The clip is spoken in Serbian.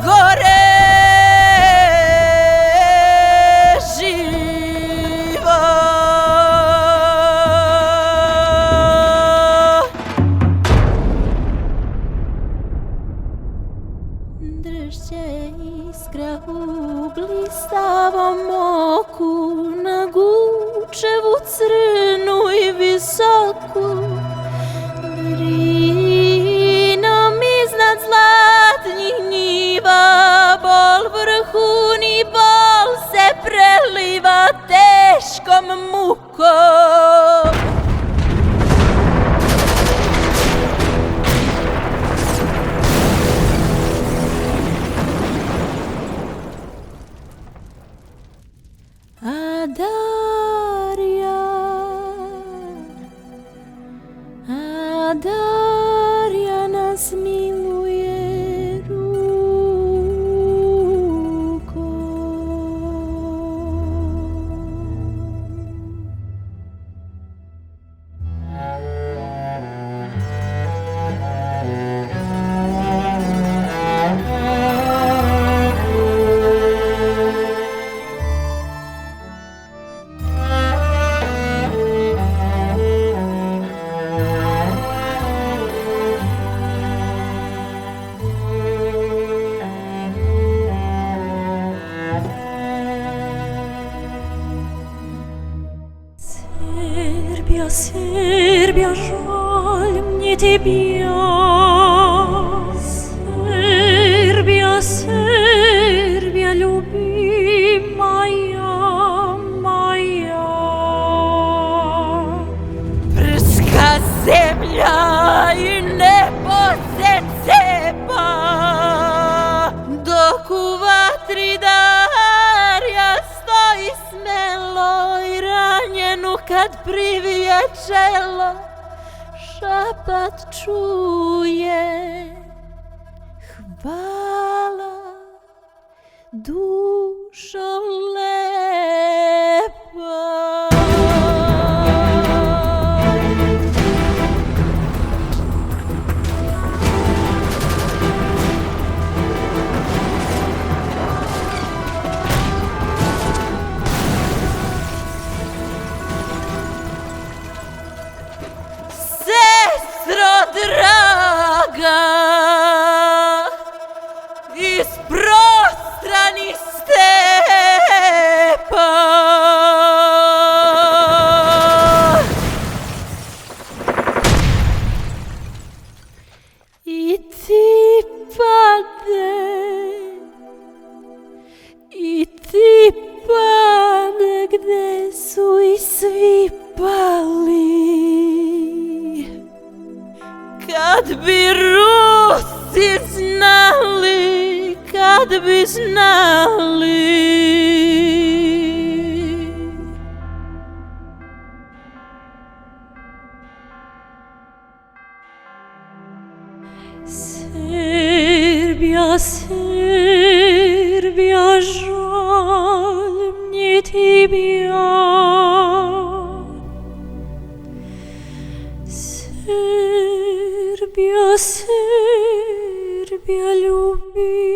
gore živo. Drže iskra u blistavom oku, na gučevu crnu i visoku, drinom iznad zlatnih njiva, bol vrhuni bol se preliva teškom mukom. A Darja nas miluje rukom. Serbia, жаль мне тебя. Serbia, Serbia, любимая моя. Prska zemlja i nebo se cepa, dok u vatri Darja stoji smelo i ranjenu kad privije čelo, šapat čuje. Hvala, dušo lepa. Sestro draga, iz prostranih stepa, i ti pade, gde su i svi pali. Kad bi Rusi znali, kad bi znali. Serbia, Serbia, жаль мне тебя. Serbia, Serbia, люби.